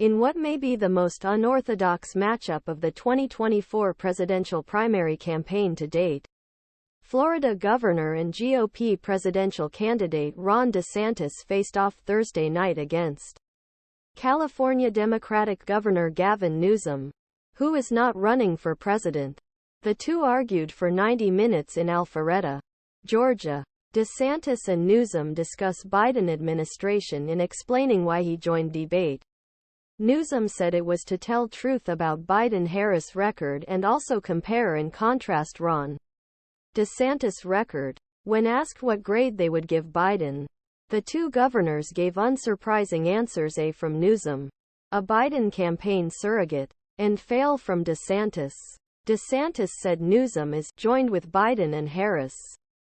In what may be the most unorthodox matchup of the 2024 presidential primary campaign to date, Florida governor and GOP presidential candidate Ron DeSantis faced off Thursday night against California Democratic Governor Gavin Newsom, who is not running for president. The two argued for 90 minutes in Alpharetta, Georgia. DeSantis and Newsom discuss Biden administration in explaining why he joined debate. Newsom said it was to tell truth about Biden-Harris record and also compare and contrast Ron DeSantis' record. When asked what grade they would give Biden, the two governors gave unsurprising answers: A from Newsom, a Biden campaign surrogate, and fail from DeSantis. DeSantis said Newsom is joined with Biden and Harris.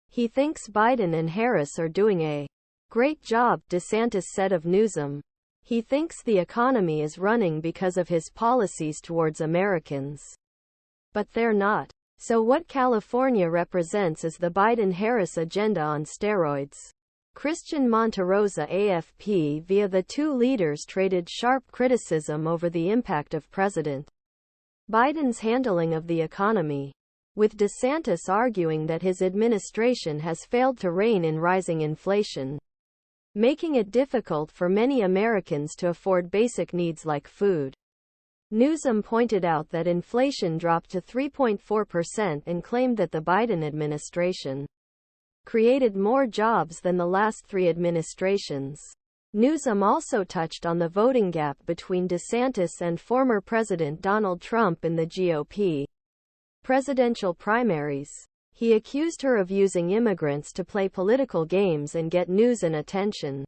He thinks Biden and Harris are doing a great job, DeSantis said of Newsom. He thinks the economy is running because of his policies towards Americans. But they're not. So what California represents is the Biden-Harris agenda on steroids. Christian MONTERROSA AFP via the two leaders traded sharp criticism over the impact of President Biden's handling of the economy, with DeSantis arguing that his administration has failed to rein in rising inflation, making it difficult for many Americans to afford basic needs like food. Newsom pointed out that inflation dropped to 3.4% and claimed that the Biden administration created more jobs than the last three administrations. Newsom also touched on the voting gap between DeSantis and former President Donald Trump in the GOP presidential primaries. He accused her of using immigrants to play political games and get news and attention.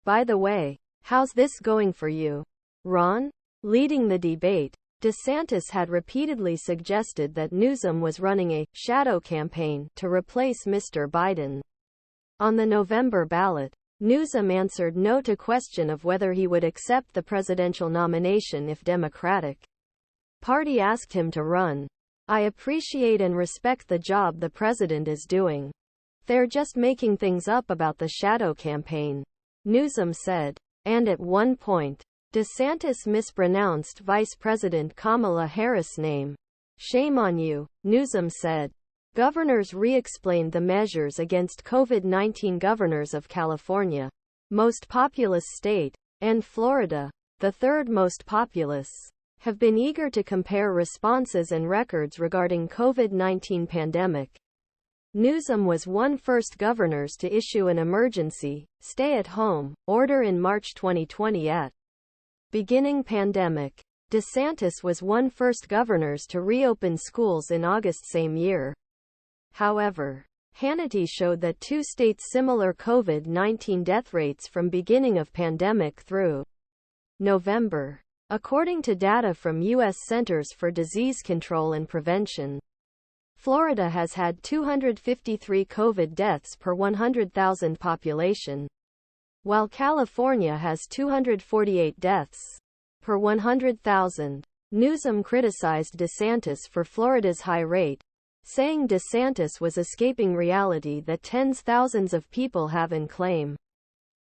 By the way, how's this going for you, Ron? Leading the debate, DeSantis had repeatedly suggested that Newsom was running a shadow campaign to replace Mr. Biden. On the November ballot, Newsom answered no to question of whether he would accept the presidential nomination if Democratic Party asked him to run. I appreciate and respect the job the president is doing. They're just making things up about the shadow campaign, Newsom said. And at one point, DeSantis mispronounced Vice President Kamala Harris' name. Shame on you, Newsom said. Governors re-explained the measures against COVID-19. Governors of California, most populous state, and Florida, the third most populous, have been eager to compare responses and records regarding COVID-19 pandemic. Newsom was one first governors to issue an emergency, stay-at-home, order in March 2020 at beginning pandemic. DeSantis was one first governors to reopen schools in August same year. However, Hannity showed that two states' similar COVID-19 death rates from beginning of pandemic through November. According to data from U.S. Centers for Disease Control and Prevention, Florida has had 253 COVID deaths per 100,000 population, while California has 248 deaths per 100,000. Newsom criticized DeSantis for Florida's high rate, saying DeSantis was escaping reality that tens of thousands of people have and claim